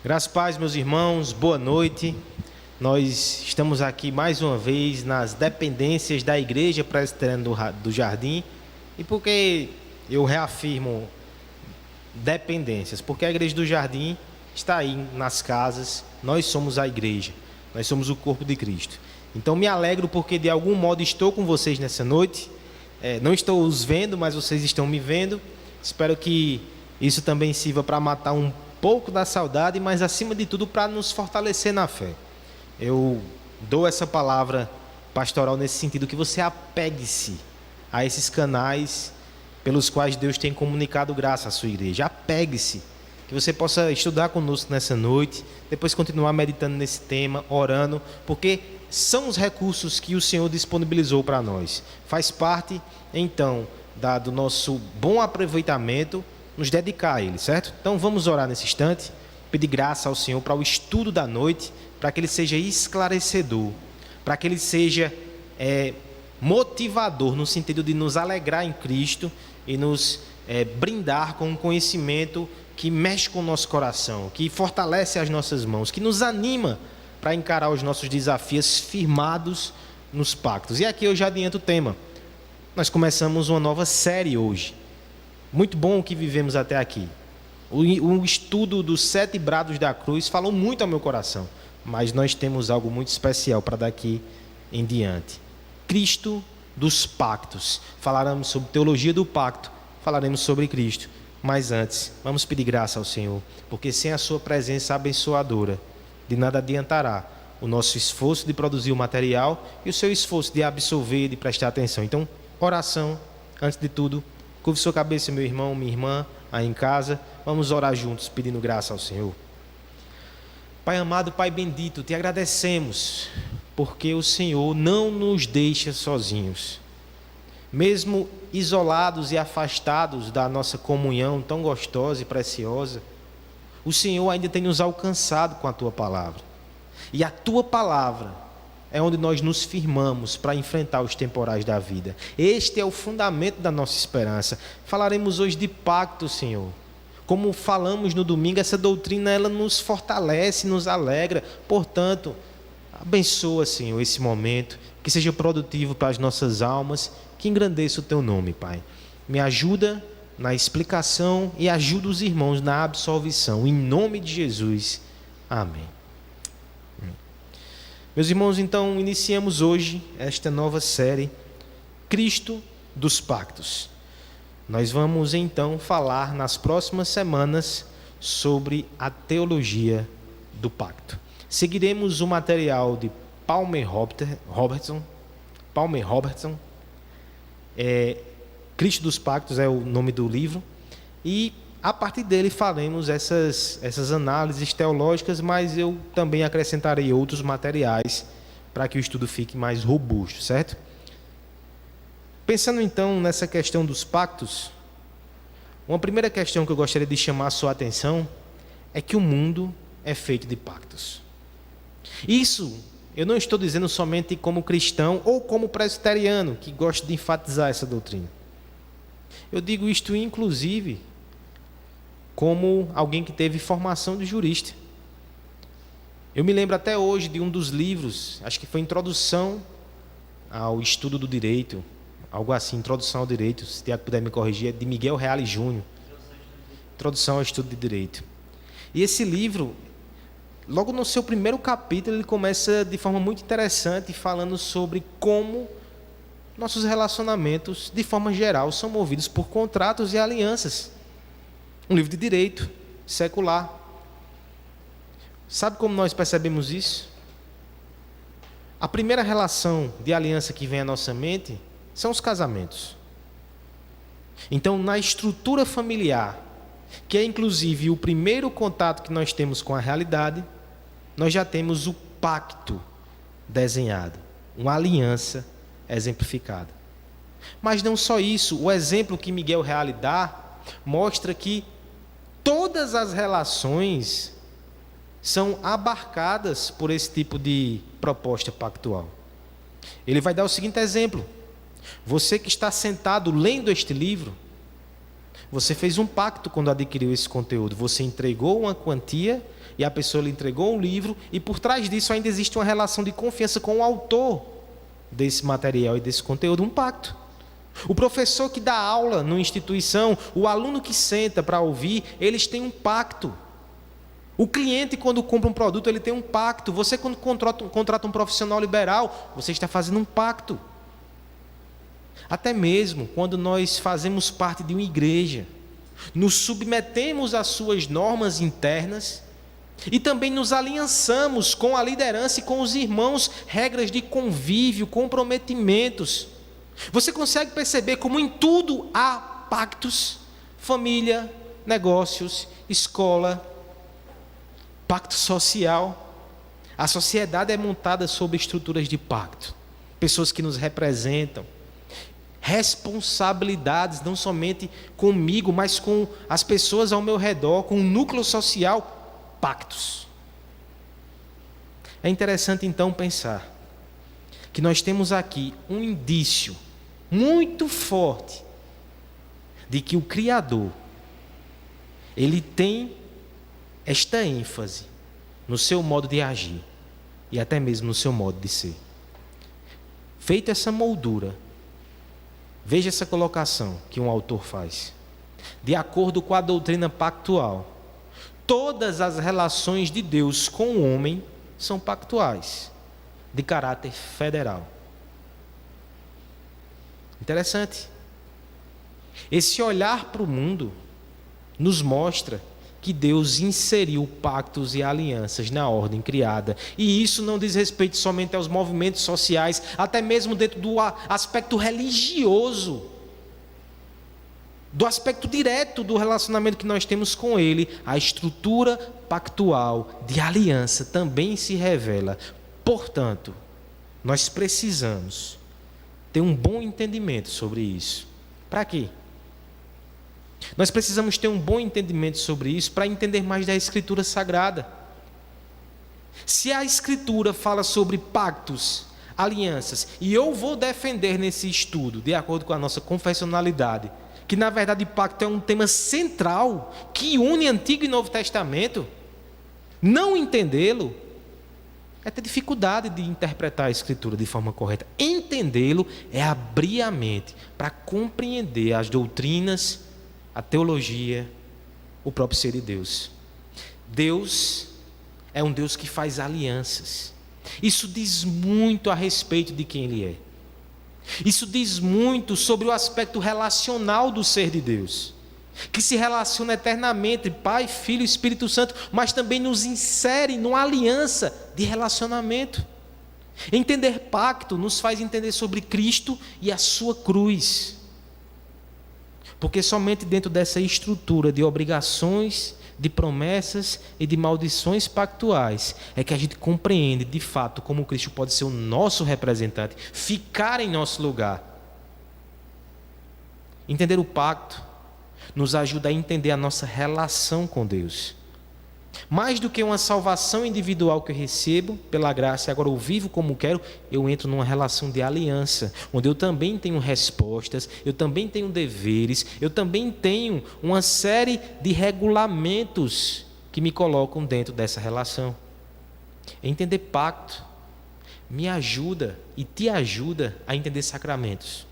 Graças a paz, meus irmãos, boa noite. Nós estamos aqui mais uma vez nas dependências da Igreja Presbiteriana do Jardim. E por que eu reafirmo dependências? Porque a Igreja do Jardim está aí nas casas, nós somos a Igreja, nós somos o corpo de Cristo. Então me alegro porque de algum modo estou com vocês nessa noite. Não estou os vendo, mas vocês estão me vendo. Espero que isso também sirva para matar um pouco da saudade, mas acima de tudo para nos fortalecer na fé. Eu dou essa palavra pastoral nesse sentido, que você apegue-se a esses canais pelos quais Deus tem comunicado graça à sua igreja. Apegue-se, que você possa estudar conosco nessa noite, depois continuar meditando nesse tema, orando, porque são os recursos que o Senhor disponibilizou para nós. Faz parte, então, do nosso bom aproveitamento, nos dedicar a Ele, certo? Então vamos orar nesse instante, pedir graça ao Senhor para o estudo da noite, para que Ele seja esclarecedor, para que Ele seja motivador, no sentido de nos alegrar em Cristo e nos brindar com um conhecimento que mexe com o nosso coração, que fortalece as nossas mãos, que nos anima para encarar os nossos desafios firmados nos pactos. E aqui eu já adianto o tema. Nós começamos uma nova série hoje. Muito bom o que vivemos até aqui. O estudo dos 7 brados da cruz falou muito ao meu coração, mas nós temos algo muito especial para daqui em diante. Cristo dos pactos. Falaremos sobre teologia do pacto, falaremos sobre Cristo. Mas antes, vamos pedir graça ao Senhor, porque sem a sua presença abençoadora, de nada adiantará o nosso esforço de produzir o material e o seu esforço de absorver, de prestar atenção. Então, oração, antes de tudo. Curve sua cabeça, meu irmão, minha irmã, aí em casa. Vamos orar juntos, pedindo graça ao Senhor. Pai amado, Pai bendito, te agradecemos, porque o Senhor não nos deixa sozinhos. Mesmo isolados e afastados da nossa comunhão tão gostosa e preciosa, o Senhor ainda tem nos alcançado com a Tua palavra. E a Tua palavra é onde nós nos firmamos para enfrentar os temporais da vida. Este é o fundamento da nossa esperança. Falaremos hoje de pacto, Senhor. Como falamos no domingo, essa doutrina ela nos fortalece, nos alegra. Portanto, abençoa, Senhor, esse momento, que seja produtivo para as nossas almas, que engrandeça o Teu nome, Pai. Me ajuda na explicação e ajuda os irmãos na absolvição. Em nome de Jesus. Amém. Meus irmãos, então, iniciamos hoje esta nova série, Cristo dos Pactos. Nós vamos, então, falar nas próximas semanas sobre a teologia do pacto. Seguiremos o material de Palmer Robertson. Cristo dos Pactos é o nome do livro. E a partir dele faremos essas análises teológicas, mas eu também acrescentarei outros materiais para que o estudo fique mais robusto, certo? Pensando então nessa questão dos pactos, uma primeira questão que eu gostaria de chamar a sua atenção é que o mundo é feito de pactos. Isso eu não estou dizendo somente como cristão ou como presbiteriano, que gosta de enfatizar essa doutrina. Eu digo isto inclusive como alguém que teve formação de jurista. Eu me lembro até hoje de um dos livros, acho que foi Introdução ao Estudo do Direito, algo assim, Introdução ao Direito, se o Tiago puder me corrigir, é de Miguel Reale Júnior. Introdução ao Estudo de Direito. E esse livro, logo no seu primeiro capítulo, ele começa de forma muito interessante, falando sobre como nossos relacionamentos, de forma geral, são movidos por contratos e alianças. Um livro de direito secular. Sabe como nós percebemos isso? A primeira relação de aliança que vem à nossa mente são os casamentos. Então, na estrutura familiar, que é inclusive o primeiro contato que nós temos com a realidade, nós já temos o pacto desenhado, uma aliança exemplificada. Mas não só isso, o exemplo que Miguel Reale dá mostra que todas as relações são abarcadas por esse tipo de proposta pactual. Ele vai dar o seguinte exemplo: você que está sentado lendo este livro, Você fez um pacto quando adquiriu esse conteúdo. Você entregou uma quantia e a pessoa lhe entregou um livro, e por trás disso ainda existe uma relação de confiança com o autor desse material e desse conteúdo, um pacto. O professor que dá aula numa instituição, o aluno que senta para ouvir, eles têm um pacto. O cliente, quando compra um produto, ele tem um pacto. Você, quando contrata um profissional liberal, você está fazendo um pacto. Até mesmo quando nós fazemos parte de uma igreja, nos submetemos às suas normas internas e também nos aliançamos com a liderança e com os irmãos, regras de convívio, comprometimentos. Você consegue perceber como em tudo há pactos? Família, negócios, escola, pacto social. A sociedade é montada sobre estruturas de pacto. Pessoas que nos representam. Responsabilidades, não somente comigo, mas com as pessoas ao meu redor, com o núcleo social, pactos. É interessante então pensar que nós temos aqui um indício muito forte de que o Criador, ele tem esta ênfase no seu modo de agir e até mesmo no seu modo de ser. Feita essa moldura, veja essa colocação que um autor faz. De acordo com a doutrina pactual, todas as relações de Deus com o homem são pactuais, de caráter federal. Interessante. Esse olhar para o mundo nos mostra que Deus inseriu pactos e alianças na ordem criada. E isso não diz respeito somente aos movimentos sociais, até mesmo dentro do aspecto religioso, do aspecto direto do relacionamento que nós temos com Ele. A estrutura pactual de aliança também se revela. Portanto, nós precisamos ter um bom entendimento sobre isso. Para quê? Nós precisamos ter um bom entendimento sobre isso para entender mais da Escritura Sagrada. Se a Escritura fala sobre pactos, alianças, e eu vou defender nesse estudo, de acordo com a nossa confessionalidade, que na verdade pacto é um tema central, que une Antigo e Novo Testamento, não entendê-lo é ter dificuldade de interpretar a Escritura de forma correta. Entendê-lo é abrir a mente para compreender as doutrinas, a teologia, o próprio ser de Deus. Deus é um Deus que faz alianças. Isso diz muito a respeito de quem Ele é. Isso diz muito sobre o aspecto relacional do ser de Deus, que se relaciona eternamente, Pai, Filho e Espírito Santo, mas também nos insere numa aliança de relacionamento. Entender pacto nos faz entender sobre Cristo e a sua cruz. Porque somente dentro dessa estrutura de obrigações, de promessas e de maldições pactuais é que a gente compreende de fato como Cristo pode ser o nosso representante, ficar em nosso lugar. Entender o pacto nos ajuda a entender a nossa relação com Deus. Mais do que uma salvação individual que eu recebo pela graça e agora eu vivo como quero, eu entro numa relação de aliança, onde eu também tenho respostas, eu também tenho deveres, eu também tenho uma série de regulamentos que me colocam dentro dessa relação. Entender pacto me ajuda e te ajuda a entender sacramentos.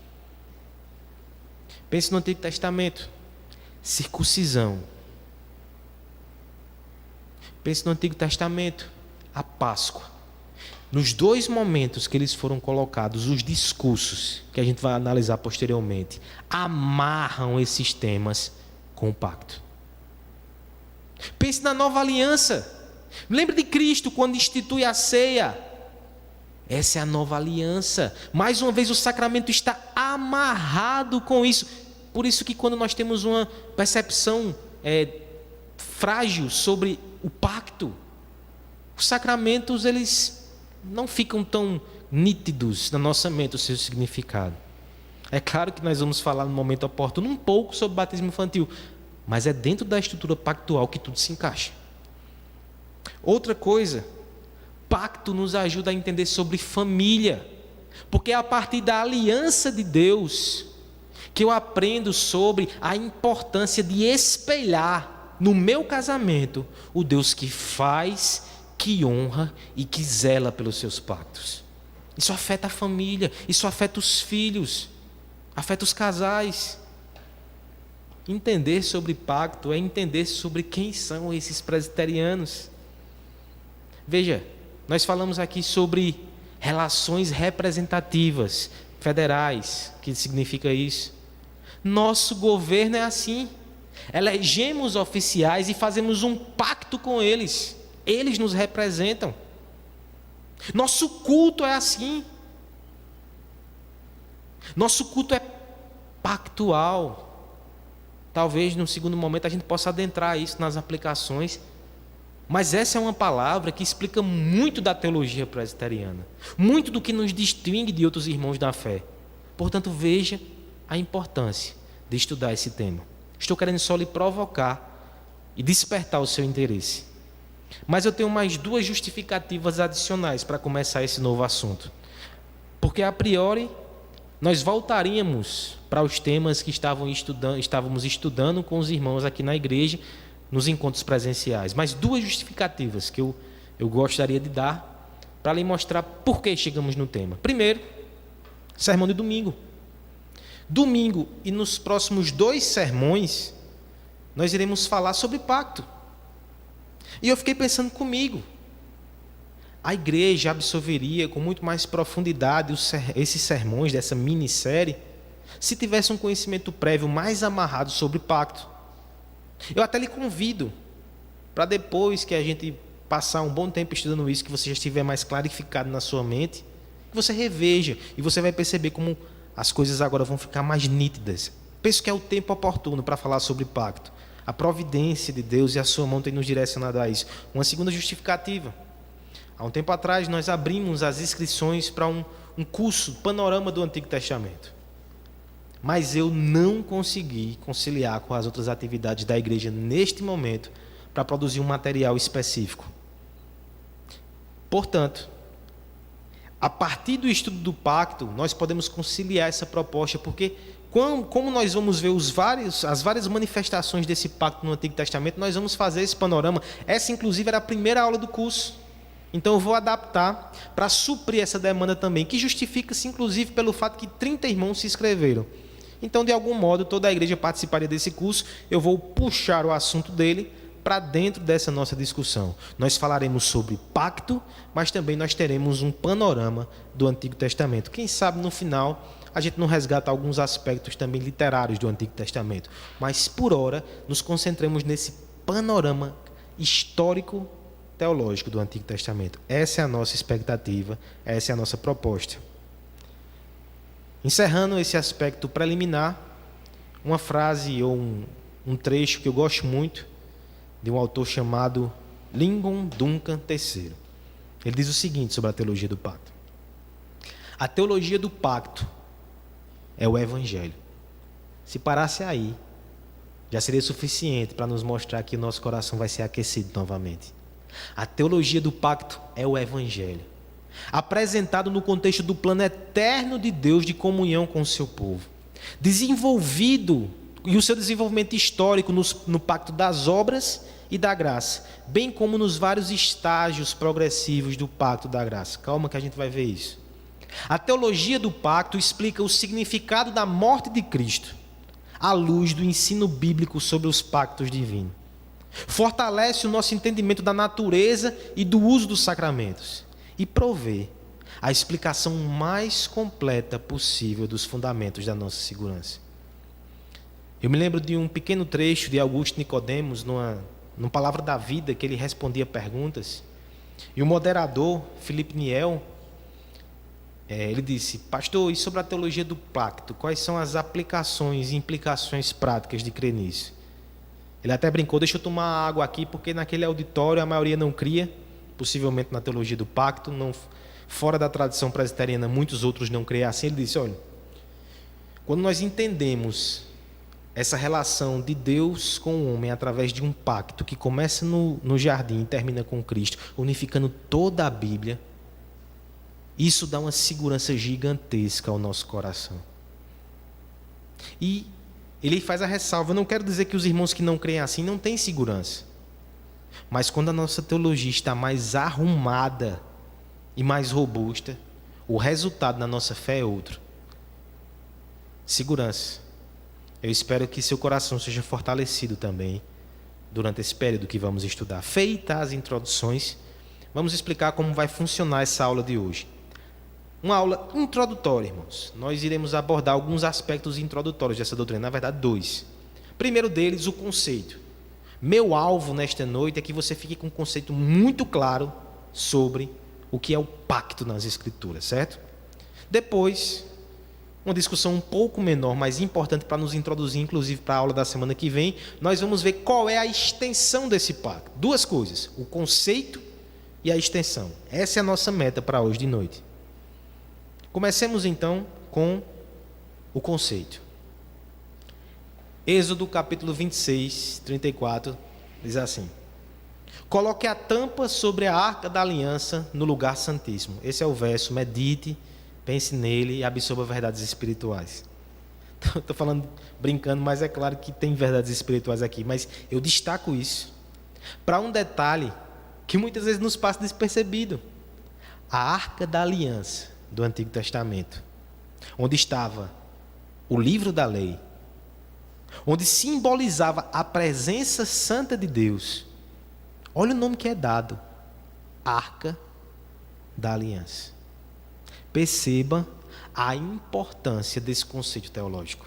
Pense no Antigo Testamento, circuncisão. Pense no Antigo Testamento, a Páscoa. Nos dois momentos que eles foram colocados, os discursos, que a gente vai analisar posteriormente, amarram esses temas com o pacto. Pense na nova aliança. Lembre de Cristo quando institui a ceia. Essa é a nova aliança. Mais uma vez o sacramento está amarrado com isso. Por isso que quando nós temos uma percepção frágil sobre o pacto, os sacramentos eles não ficam tão nítidos na nossa mente o seu significado. É claro que nós vamos falar no momento oportuno um pouco sobre batismo infantil, mas é dentro da estrutura pactual que tudo se encaixa. Outra coisa, pacto nos ajuda a entender sobre família, porque é a partir da aliança de Deus que eu aprendo sobre a importância de espelhar no meu casamento o Deus que faz, que honra e que zela pelos seus pactos. Isso afeta a família, isso afeta os filhos, afeta os casais. Entender sobre pacto é entender sobre quem são esses presbiterianos. Veja, nós falamos aqui sobre relações representativas, federais. O que significa isso? Nosso governo é assim. Elegemos oficiais e fazemos um pacto com eles. Eles nos representam. Nosso culto é assim. Nosso culto é pactual. Talvez num segundo momento a gente possa adentrar isso nas aplicações. Mas essa é uma palavra que explica muito da teologia presbiteriana. Muito do que nos distingue de outros irmãos da fé. Portanto, veja a importância de estudar esse tema. Estou querendo só lhe provocar e despertar o seu interesse. Mas eu tenho mais duas justificativas adicionais para começar esse novo assunto. Porque, a priori, nós voltaríamos para os temas que estávamos estudando com os irmãos aqui na igreja, nos encontros presenciais. Mas duas justificativas que eu gostaria de dar para lhe mostrar por que chegamos no tema. Primeiro, sermão de domingo. Domingo e nos próximos 2 sermões, nós iremos falar sobre pacto. E eu fiquei pensando comigo, a igreja absorveria com muito mais profundidade esses sermões dessa minissérie se tivesse um conhecimento prévio mais amarrado sobre pacto. Eu até lhe convido para depois que a gente passar um bom tempo estudando isso, que você já estiver mais clarificado na sua mente, que você reveja e você vai perceber como as coisas agora vão ficar mais nítidas. Penso que é o tempo oportuno para falar sobre pacto. A providência de Deus e a sua mão tem nos direcionado a isso. Uma segunda justificativa. Há um tempo atrás nós abrimos as inscrições para um curso, Panorama do Antigo Testamento. Mas eu não consegui conciliar com as outras atividades da igreja neste momento para produzir um material específico. Portanto, a partir do estudo do pacto, nós podemos conciliar essa proposta, porque como nós vamos ver as várias manifestações desse pacto no Antigo Testamento, nós vamos fazer esse panorama. Essa, inclusive, era a primeira aula do curso. Então, eu vou adaptar para suprir essa demanda também, que justifica-se, inclusive, pelo fato que 30 irmãos se inscreveram. Então, de algum modo, toda a igreja participaria desse curso. Eu vou puxar o assunto dele para dentro dessa nossa discussão. Nós falaremos sobre pacto, mas também nós teremos um panorama do Antigo Testamento. Quem sabe, no final, a gente não resgata alguns aspectos também literários do Antigo Testamento. Mas, por hora, nos concentremos nesse panorama histórico teológico do Antigo Testamento. Essa é a nossa expectativa, essa é a nossa proposta. Encerrando esse aspecto preliminar, uma frase ou um trecho que eu gosto muito, de um autor chamado Lyndon Duncan III. Ele diz o seguinte sobre a teologia do pacto. A teologia do pacto é o Evangelho. Se parasse aí, já seria suficiente para nos mostrar que o nosso coração vai ser aquecido novamente. A teologia do pacto é o Evangelho, apresentado no contexto do plano eterno de Deus de comunhão com o seu povo, desenvolvido, e o seu desenvolvimento histórico no pacto das obras e da graça, bem como nos vários estágios progressivos do pacto da graça. Calma que a gente vai ver isso. A teologia do pacto explica o significado da morte de Cristo à luz do ensino bíblico sobre os pactos divinos. Fortalece o nosso entendimento da natureza e do uso dos sacramentos e provê a explicação mais completa possível dos fundamentos da nossa segurança. Eu me lembro de um pequeno trecho de Augusto Nicodemos, numa Palavra da Vida, que ele respondia perguntas, e o moderador, Felipe Niel, ele disse: pastor, e sobre a teologia do pacto, quais são as aplicações e implicações práticas de crer nisso? Ele até brincou: deixa eu tomar água aqui, porque naquele auditório a maioria não cria, possivelmente na teologia do pacto, não, fora da tradição presbiteriana muitos outros não creem assim. Ele disse: olha, quando nós entendemos essa relação de Deus com o homem através de um pacto que começa no jardim e termina com Cristo, unificando toda a Bíblia, isso dá uma segurança gigantesca ao nosso coração. E ele faz a ressalva: eu não quero dizer que os irmãos que não creem assim não têm segurança. Mas quando a nossa teologia está mais arrumada e mais robusta, o resultado na nossa fé é outro. Segurança. Eu espero que seu coração seja fortalecido também durante esse período que vamos estudar. Feitas as introduções, vamos explicar como vai funcionar essa aula de hoje. Uma aula introdutória, irmãos. Nós iremos abordar alguns aspectos introdutórios dessa doutrina, na verdade 2. Primeiro deles, o conceito. Meu alvo nesta noite é que você fique com um conceito muito claro sobre o que é o pacto nas Escrituras, certo? Depois, uma discussão um pouco menor, mas importante para nos introduzir, inclusive para a aula da semana que vem, nós vamos ver qual é a extensão desse pacto. 2 coisas, o conceito e a extensão. Essa é a nossa meta para hoje de noite. Comecemos então com o conceito. Êxodo capítulo 26, 34, diz assim: coloque a tampa sobre a arca da aliança no lugar santíssimo. Esse é o verso, medite, pense nele e absorva verdades espirituais. Estou falando, brincando, mas é claro que tem verdades espirituais aqui, mas eu destaco isso para um detalhe que muitas vezes nos passa despercebido. A arca da aliança do Antigo Testamento, onde estava o livro da lei, onde simbolizava a presença santa de Deus. Olha o nome que é dado: Arca da Aliança. Perceba a importância desse conceito teológico.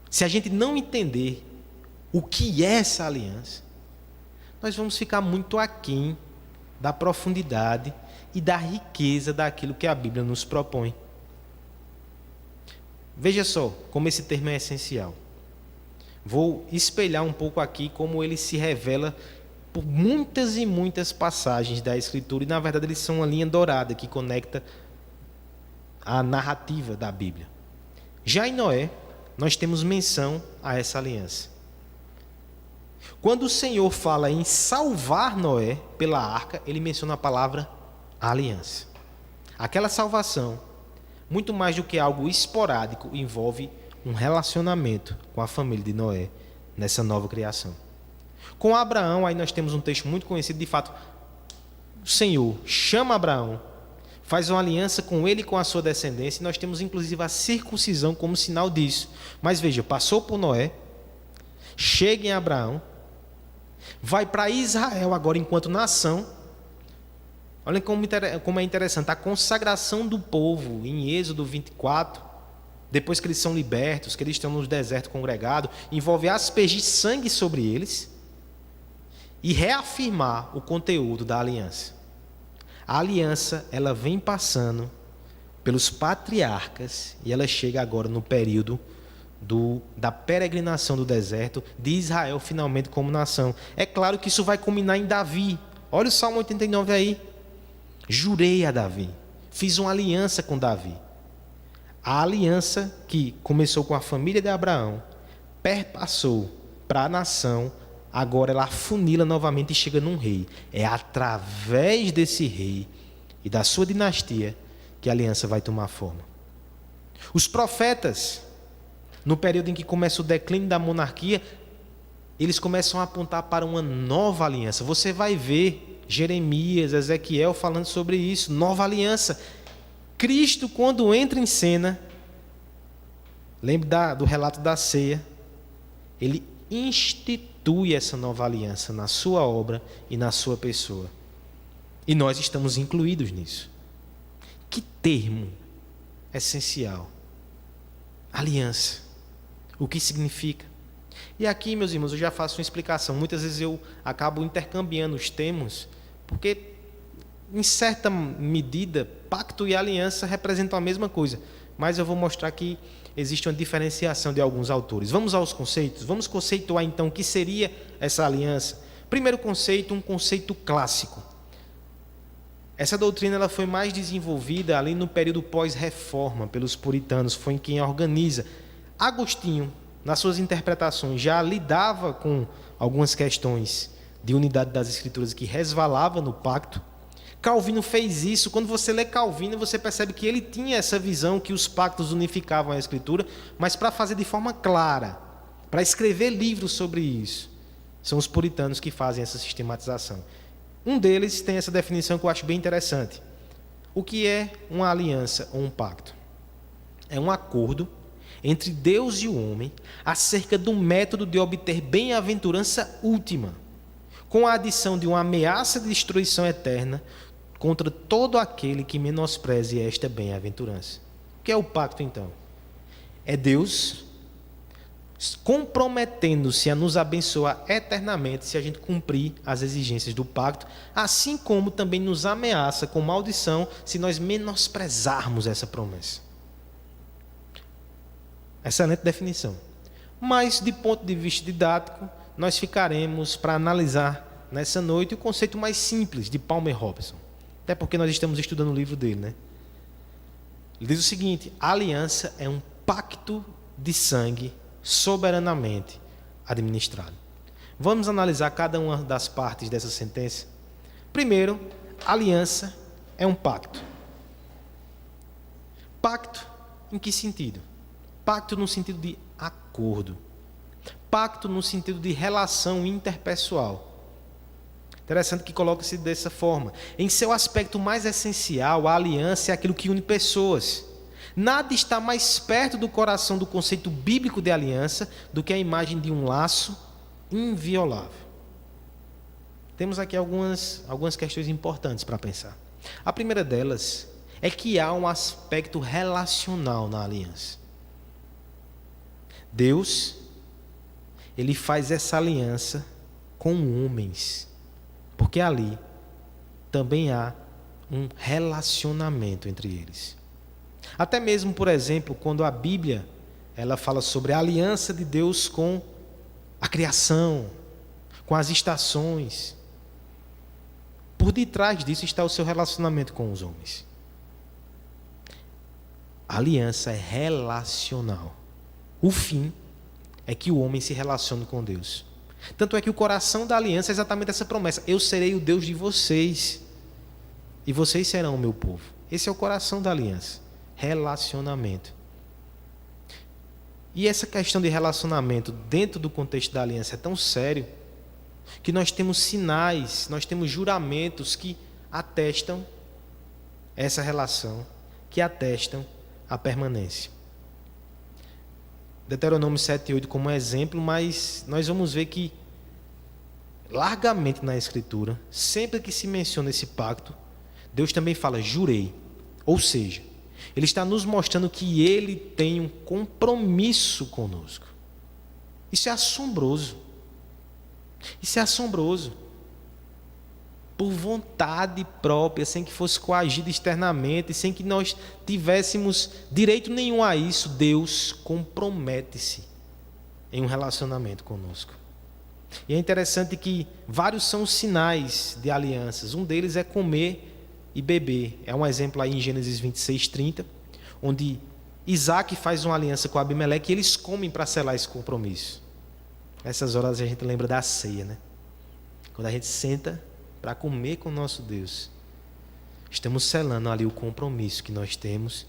Se a gente não entender o que é essa aliança, nós vamos ficar muito aquém da profundidade e da riqueza daquilo que a Bíblia nos propõe. Veja só como esse termo é essencial. Vou espelhar um pouco aqui como ele se revela por muitas e muitas passagens da Escritura, e na verdade eles são uma linha dourada que conecta a narrativa da Bíblia. Já em Noé, nós temos menção a essa aliança. Quando o Senhor fala em salvar Noé pela arca, ele menciona a palavra aliança. Aquela salvação, muito mais do que algo esporádico, envolve um relacionamento com a família de Noé nessa nova criação. Com Abraão, aí nós temos um texto muito conhecido. De fato, o Senhor chama Abraão, faz uma aliança com ele e com a sua descendência, e nós temos inclusive a circuncisão como sinal disso. Mas veja, passou por Noé, chega em Abraão, vai para Israel agora enquanto nação. Olha como é interessante a consagração do povo em Êxodo 24, depois que eles são libertos, que eles estão no deserto congregado, envolve aspergir sangue sobre eles e reafirmar o conteúdo da aliança. A aliança, ela vem passando pelos patriarcas e ela chega agora no período da peregrinação do deserto de Israel finalmente como nação. É claro que isso vai culminar em Davi. Olha o Salmo 89 aí. Jurei a Davi, fiz uma aliança com Davi. A aliança que começou com a família de Abraão, perpassou para a nação, agora ela afunila novamente e chega num rei. É através desse rei e da sua dinastia que a aliança vai tomar forma. Os profetas, no período em que começa o declínio da monarquia, eles começam a apontar para uma nova aliança. Você vai ver Jeremias, Ezequiel falando sobre isso, nova aliança. Cristo, quando entra em cena, lembre do relato da ceia, ele institui essa nova aliança na sua obra e na sua pessoa. E nós estamos incluídos nisso. Que termo essencial. Aliança. O que significa? E aqui, meus irmãos, eu já faço uma explicação. Muitas vezes eu acabo intercambiando os termos, porque, em certa medida, pacto e aliança representam a mesma coisa. Mas eu vou mostrar que existe uma diferenciação de alguns autores. Vamos aos conceitos? Vamos conceituar, então, o que seria essa aliança. Primeiro conceito, um conceito clássico. Essa doutrina ela foi mais desenvolvida ali no período pós-reforma, pelos puritanos, foi quem organiza. Agostinho, nas suas interpretações, já lidava com algumas questões de unidade das Escrituras que resvalava no pacto. Calvino fez isso. Quando você lê Calvino, você percebe que ele tinha essa visão que os pactos unificavam a Escritura, mas para fazer de forma clara, para escrever livros sobre isso. São os puritanos que fazem essa sistematização. Um deles tem essa definição que eu acho bem interessante. O que é uma aliança ou um pacto? É um acordo entre Deus e o homem acerca do método de obter bem-aventurança última, com a adição de uma ameaça de destruição eterna contra todo aquele que menospreze esta bem-aventurança. O que é o pacto, então? É Deus comprometendo-se a nos abençoar eternamente se a gente cumprir as exigências do pacto, assim como também nos ameaça com maldição se nós menosprezarmos essa promessa. Excelente definição. Mas, de ponto de vista didático, nós ficaremos para analisar nessa noite o conceito mais simples de Palmer Robertson. Até porque nós estamos estudando o livro dele, né? Ele diz o seguinte: a aliança é um pacto de sangue soberanamente administrado. Vamos analisar cada uma das partes dessa sentença. Primeiro, aliança é um pacto. Pacto em que sentido? Pacto no sentido de acordo. Pacto no sentido de relação interpessoal. Interessante que coloca-se dessa forma. Em seu aspecto mais essencial, a aliança é aquilo que une pessoas. Nada está mais perto do coração do conceito bíblico de aliança do que a imagem de um laço inviolável. Temos aqui algumas questões importantes para pensar. A primeira delas é que há um aspecto relacional na aliança. Deus, Ele faz essa aliança com homens, porque ali também há um relacionamento entre eles. Até mesmo, por exemplo, quando a Bíblia ela fala sobre a aliança de Deus com a criação, com as estações, por detrás disso está o seu relacionamento com os homens. A aliança é relacional. O fim é que o homem se relacione com Deus. Tanto é que o coração da aliança é exatamente essa promessa: eu serei o Deus de vocês e vocês serão o meu povo. Esse é o coração da aliança, relacionamento. E essa questão de relacionamento dentro do contexto da aliança é tão sério que nós temos sinais, nós temos juramentos que atestam essa relação, que atestam a permanência. Deuteronômio 7:8 como exemplo, mas nós vamos ver que largamente na Escritura, sempre que se menciona esse pacto, Deus também fala jurei, ou seja, Ele está nos mostrando que Ele tem um compromisso conosco. Isso é assombroso. Isso é assombroso. Por vontade própria, sem que fosse coagido externamente, sem que nós tivéssemos direito nenhum a isso, Deus compromete-se em um relacionamento conosco. E é interessante que vários são os sinais de alianças. Um deles é comer e beber. É um exemplo aí em Gênesis 26:30, onde Isaac faz uma aliança com Abimeleque e eles comem para selar esse compromisso. Nessas horas a gente lembra da ceia, né? Quando a gente senta para comer com o nosso Deus, estamos selando ali o compromisso que nós temos.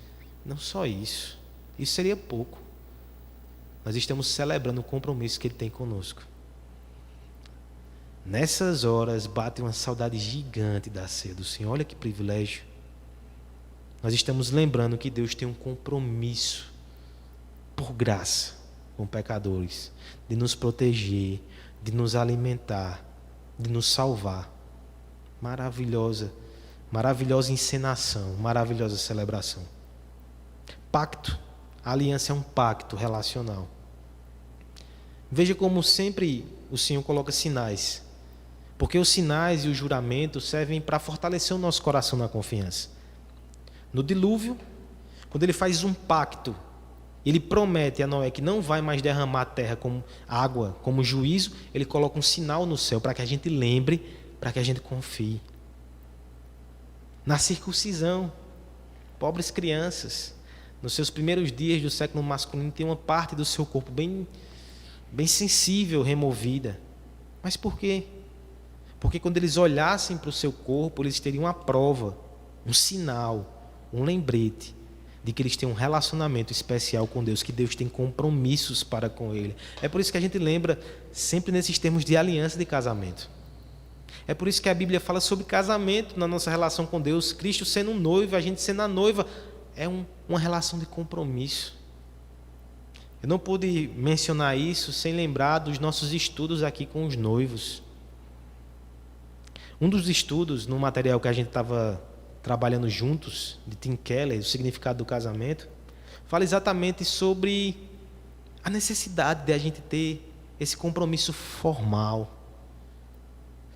Não só isso, isso seria pouco. Nós estamos celebrando o compromisso que Ele tem conosco. Nessas horas bate uma saudade gigante da ceia do Senhor. Olha que privilégio. Nós estamos lembrando que Deus tem um compromisso, por graça, com pecadores, de nos proteger, de nos alimentar, de nos salvar. Maravilhosa encenação, maravilhosa celebração. Pacto, a aliança é um pacto relacional. Veja como sempre o Senhor coloca sinais, porque os sinais e os juramentos servem para fortalecer o nosso coração na confiança. No dilúvio, quando Ele faz um pacto, Ele promete a Noé que não vai mais derramar a terra como água, como juízo. Ele coloca um sinal no céu para que a gente lembre, para que a gente confie. Na circuncisão, pobres crianças, nos seus primeiros dias do século masculino, tem uma parte do seu corpo bem sensível removida. Mas por quê? Porque quando eles olhassem para o seu corpo, eles teriam uma prova, um sinal, um lembrete de que eles têm um relacionamento especial com Deus, que Deus tem compromissos para com Ele. É por isso que a gente lembra sempre nesses termos de aliança de casamento. É por isso que a Bíblia fala sobre casamento na nossa relação com Deus. Cristo sendo um noivo, a gente sendo a noiva. É uma relação de compromisso. Eu não pude mencionar isso sem lembrar dos nossos estudos aqui com os noivos. Um dos estudos, no material que a gente estava trabalhando juntos, de Tim Keller, o significado do casamento, fala exatamente sobre a necessidade de a gente ter esse compromisso formal.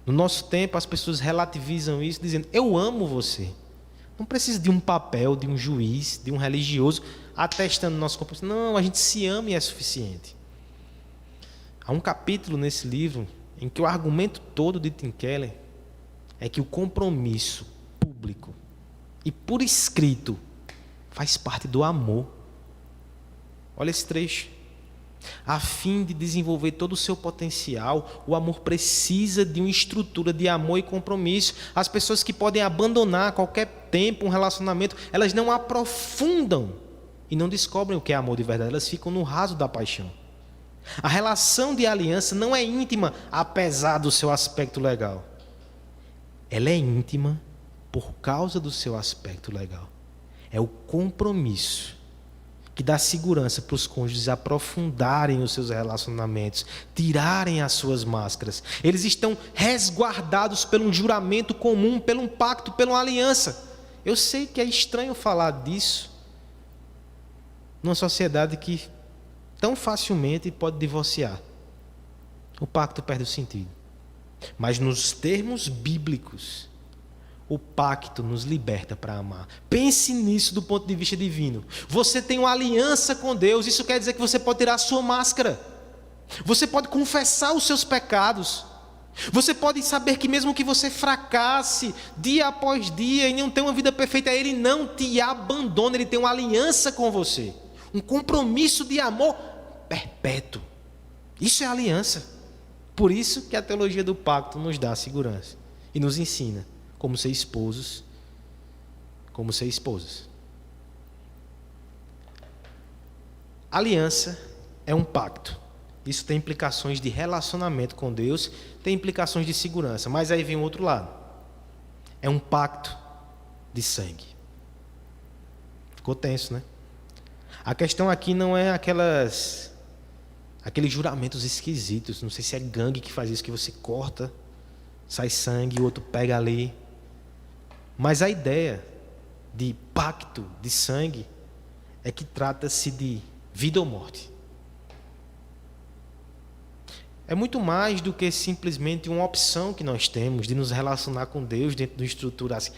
No nosso tempo, as pessoas relativizam isso, dizendo: eu amo você. Não precisa de um papel, de um juiz, de um religioso atestando nosso compromisso. Não, a gente se ama e é suficiente. Há um capítulo nesse livro em que o argumento todo de Tim Keller é que o compromisso público e por escrito faz parte do amor. Olha esse trecho. A fim de desenvolver todo o seu potencial, o amor precisa de uma estrutura de amor e compromisso. As pessoas que podem abandonar a qualquer tempo um relacionamento, elas não aprofundam e não descobrem o que é amor de verdade, elas ficam no raso da paixão. A relação de aliança não é íntima apesar do seu aspecto legal. Ela é íntima por causa do seu aspecto legal. É o compromisso que dá segurança para os cônjuges aprofundarem os seus relacionamentos, tirarem as suas máscaras. Eles estão resguardados por um juramento comum, por um pacto, por uma aliança. Eu sei que é estranho falar disso numa sociedade que tão facilmente pode divorciar. O pacto perde o sentido. Mas nos termos bíblicos, o pacto nos liberta para amar. Pense nisso do ponto de vista divino. Você tem uma aliança com Deus. Isso quer dizer que você pode tirar a sua máscara. Você pode confessar os seus pecados. Você pode saber que mesmo que você fracasse dia após dia e não tenha uma vida perfeita, Ele não te abandona. Ele tem uma aliança com você. Um compromisso de amor perpétuo. Isso é aliança. Por isso que a teologia do pacto nos dá segurança e nos ensina como ser esposos, como ser esposas. Aliança é um pacto. Isso tem implicações de relacionamento com Deus, tem implicações de segurança. Mas aí vem o outro lado. É um pacto de sangue. Ficou tenso, né? A questão aqui não é aqueles juramentos esquisitos. Não sei se é gangue que faz isso, que você corta, sai sangue, o outro pega ali. Mas a ideia de pacto de sangue é que trata-se de vida ou morte. É muito mais do que simplesmente uma opção que nós temos de nos relacionar com Deus dentro de uma estrutura assim.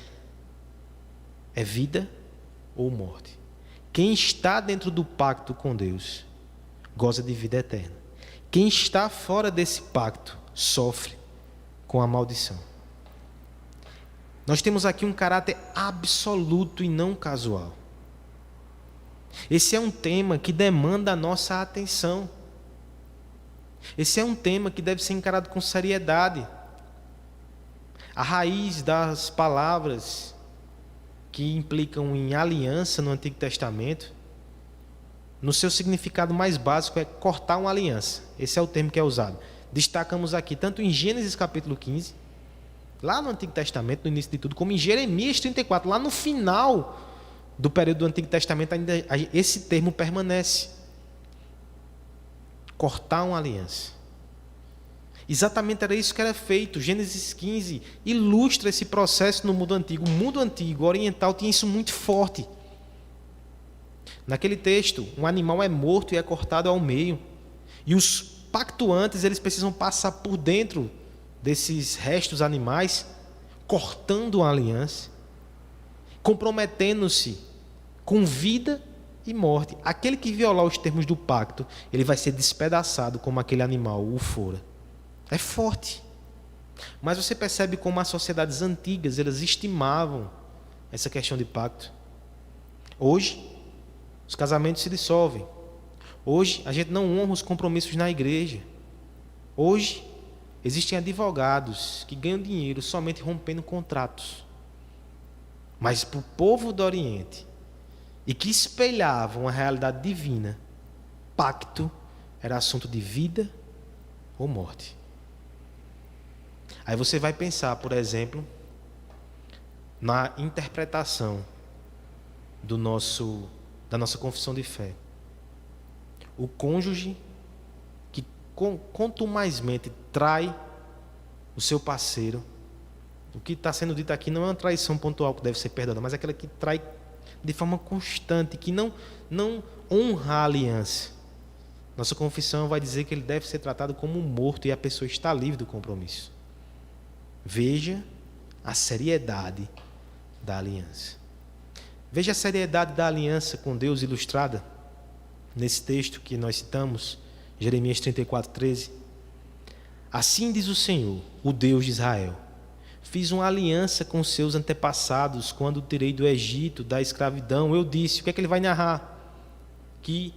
É vida ou morte. Quem está dentro do pacto com Deus goza de vida eterna. Quem está fora desse pacto sofre com a maldição. Nós temos aqui um caráter absoluto e não casual. Esse é um tema que demanda a nossa atenção. Esse é um tema que deve ser encarado com seriedade. A raiz das palavras que implicam em aliança no Antigo Testamento, no seu significado mais básico, é cortar uma aliança. Esse é o termo que é usado. Destacamos aqui, tanto em Gênesis capítulo 15, lá no Antigo Testamento, no início de tudo, como em Jeremias 34, lá no final do período do Antigo Testamento, ainda esse termo permanece. Cortar uma aliança. Exatamente era isso que era feito. Gênesis 15 ilustra esse processo no mundo antigo. O mundo antigo, oriental, tinha isso muito forte. Naquele texto, um animal é morto e é cortado ao meio. E os pactuantes, eles precisam passar por dentro desses restos animais, cortando a aliança, comprometendo-se com vida e morte. Aquele que violar os termos do pacto, ele vai ser despedaçado como aquele animal o fora. É forte. Mas você percebe como as sociedades antigas, elas estimavam essa questão de pacto. Hoje, os casamentos se dissolvem. Hoje, a gente não honra os compromissos na igreja. Hoje, Existem advogados que ganham dinheiro somente rompendo contratos. Mas para o povo do Oriente, e que espelhavam a realidade divina, pacto era assunto de vida ou morte. Aí você vai pensar, por exemplo, na interpretação da nossa confissão de fé. O cônjuge que contumazmente trai o seu parceiro. O que está sendo dito aqui não é uma traição pontual que deve ser perdoada, mas é aquela que trai de forma constante, que não honra a aliança. Nossa confissão vai dizer que ele deve ser tratado como um morto e a pessoa está livre do compromisso. Veja a seriedade da aliança. Veja a seriedade da aliança com Deus ilustrada nesse texto que nós citamos, Jeremias 34:13. Assim diz o Senhor, o Deus de Israel: fiz uma aliança com seus antepassados quando o tirei do Egito, da escravidão. Eu disse, o que é que ele vai narrar? Que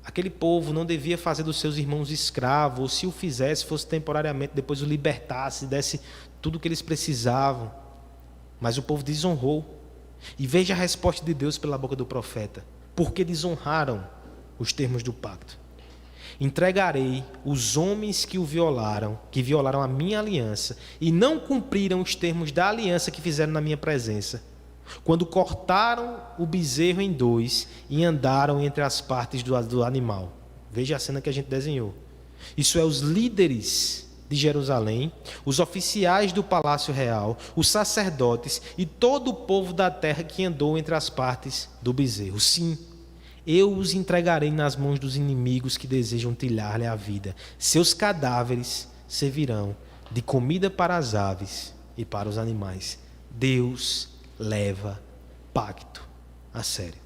aquele povo não devia fazer dos seus irmãos escravos, ou se o fizesse, fosse temporariamente, depois o libertasse, desse tudo o que eles precisavam. Mas o povo desonrou. E veja a resposta de Deus pela boca do profeta. Porque desonraram os termos do pacto. Entregarei os homens que violaram a minha aliança, e não cumpriram os termos da aliança que fizeram na minha presença, quando cortaram o bezerro em dois e andaram entre as partes do animal. Veja a cena que a gente desenhou. Isso é os líderes de Jerusalém, os oficiais do palácio real, os sacerdotes e todo o povo da terra que andou entre as partes do bezerro. Sim, eu os entregarei nas mãos dos inimigos que desejam tirar-lhe a vida. Seus cadáveres servirão de comida para as aves e para os animais. Deus leva pacto a sério.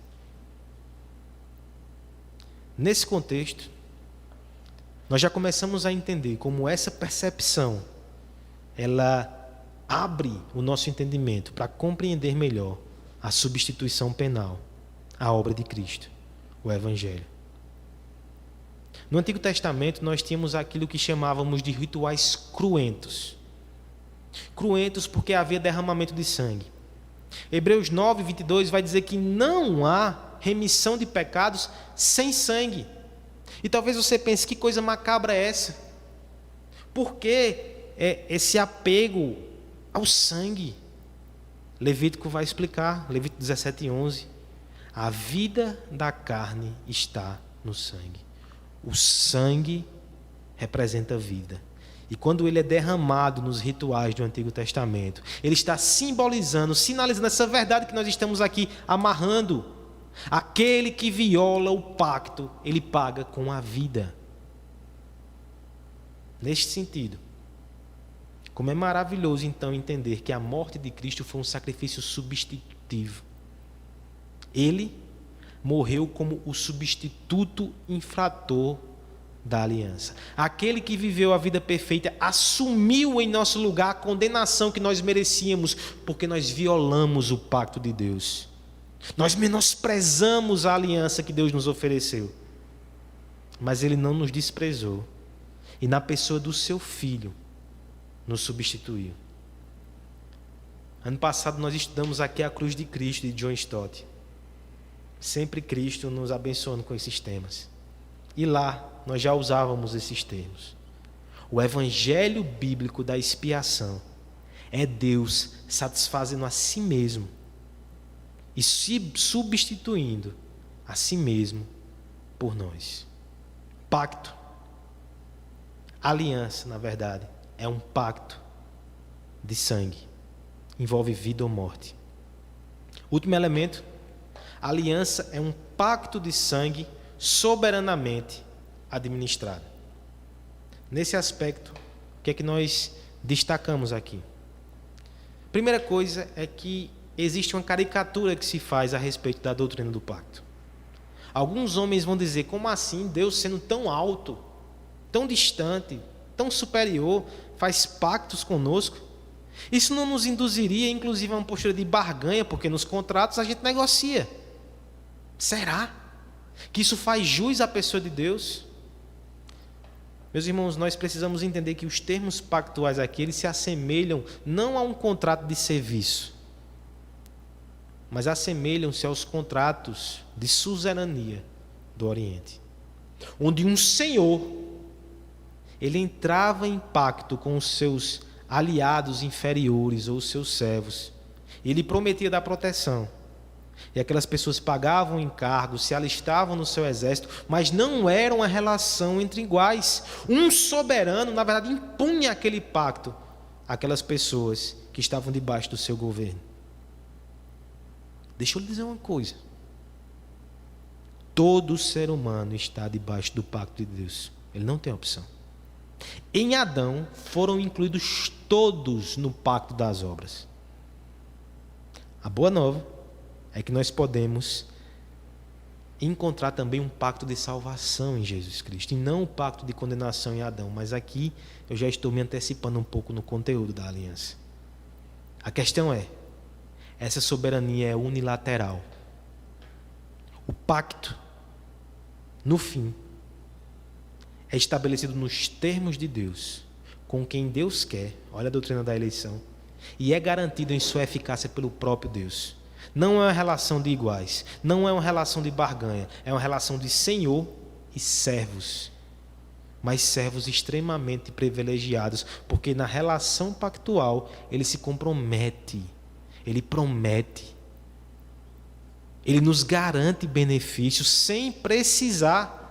Nesse contexto, nós já começamos a entender como essa percepção, ela abre o nosso entendimento para compreender melhor a substituição penal, a obra de Cristo, o Evangelho. No Antigo Testamento, nós tínhamos aquilo que chamávamos de rituais cruentos. Cruentos porque havia derramamento de sangue. Hebreus 9:22 vai dizer que não há remissão de pecados sem sangue. E talvez você pense, que coisa macabra é essa? Por que esse apego ao sangue? Levítico vai explicar, Levítico 17:11. A vida da carne está no sangue. O sangue representa a vida. E quando ele é derramado nos rituais do Antigo Testamento, ele está simbolizando, sinalizando essa verdade que nós estamos aqui amarrando. Aquele que viola o pacto, ele paga com a vida. Neste sentido, como é maravilhoso então entender que a morte de Cristo foi um sacrifício substitutivo. Ele morreu como o substituto infrator da aliança. Aquele que viveu a vida perfeita assumiu em nosso lugar a condenação que nós merecíamos, porque nós violamos o pacto de Deus. Nós menosprezamos a aliança que Deus nos ofereceu. Mas Ele não nos desprezou. E na pessoa do seu Filho, nos substituiu. Ano passado nós estudamos aqui a cruz de Cristo, de John Stott. Sempre Cristo nos abençoando com esses temas. E lá nós já usávamos esses termos. O evangelho bíblico da expiação é Deus satisfazendo a si mesmo e se substituindo a si mesmo por nós. Pacto. Aliança, na verdade, é um pacto de sangue. Envolve vida ou morte. Último elemento. Aliança é um pacto de sangue soberanamente administrado. Nesse aspecto, o que é que nós destacamos aqui? Primeira coisa é que existe uma caricatura que se faz a respeito da doutrina do pacto. Alguns homens vão dizer, como assim Deus sendo tão alto, tão distante, tão superior, faz pactos conosco? Isso não nos induziria, inclusive, a uma postura de barganha, porque nos contratos a gente negocia. Será que isso faz jus à pessoa de Deus? Meus irmãos, nós precisamos entender que os termos pactuais aqui, eles se assemelham não a um contrato de serviço, mas assemelham-se aos contratos de suzerania do Oriente, onde um senhor, ele entrava em pacto com os seus aliados inferiores ou os seus servos, e ele prometia dar proteção. E aquelas pessoas pagavam encargos, se alistavam no seu exército, mas não era uma relação entre iguais. Um soberano, na verdade, impunha aquele pacto àquelas pessoas que estavam debaixo do seu governo. Deixa eu lhe dizer uma coisa. Todo ser humano está debaixo do pacto de Deus. Ele não tem opção. Em Adão foram incluídos todos no pacto das obras. A boa nova é que nós podemos encontrar também um pacto de salvação em Jesus Cristo, e não o pacto de condenação em Adão. Mas aqui eu já estou me antecipando um pouco no conteúdo da aliança. A questão é, essa soberania é unilateral. O pacto, no fim, é estabelecido nos termos de Deus, com quem Deus quer, olha a doutrina da eleição, e é garantido em sua eficácia pelo próprio Deus. Não é uma relação de iguais, não é uma relação de barganha, é uma relação de senhor e servos, mas servos extremamente privilegiados, porque na relação pactual ele se compromete, ele promete, ele nos garante benefícios sem precisar.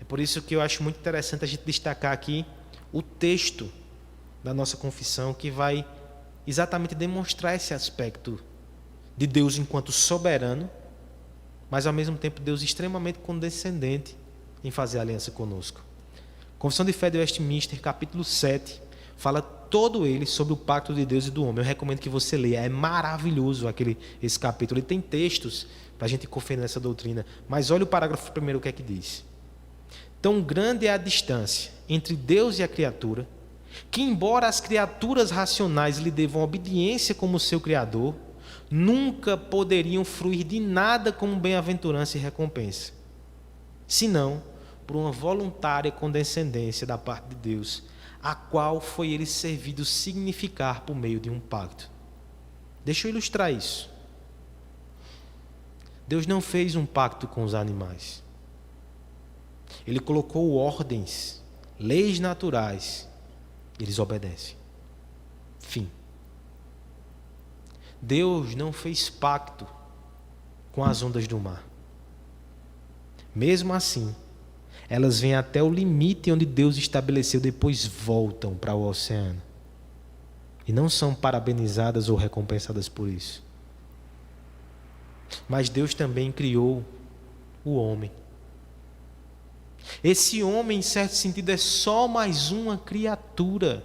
É por isso que eu acho muito interessante a gente destacar aqui o texto da nossa confissão, que vai exatamente demonstrar esse aspecto de Deus enquanto soberano, mas ao mesmo tempo Deus extremamente condescendente em fazer aliança conosco. Confissão de Fé de Westminster, capítulo 7, fala todo ele sobre o pacto de Deus e do homem. Eu recomendo que você leia, é maravilhoso esse capítulo. Ele tem textos para a gente conferir nessa doutrina, mas olha o parágrafo primeiro, o que é que diz. Tão grande é a distância entre Deus e a criatura, que embora as criaturas racionais lhe devam obediência como seu Criador, nunca poderiam fruir de nada como bem-aventurança e recompensa, senão por uma voluntária condescendência da parte de Deus, a qual foi ele servido significar por meio de um pacto. Deixa eu ilustrar isso. Deus não fez um pacto com os animais. Ele colocou ordens, leis naturais. Eles obedecem. Fim. Deus não fez pacto com as ondas do mar. Mesmo assim, elas vêm até o limite onde Deus estabeleceu, depois voltam para o oceano. E não são parabenizadas ou recompensadas por isso. Mas Deus também criou o homem. Esse homem, em certo sentido, é só mais uma criatura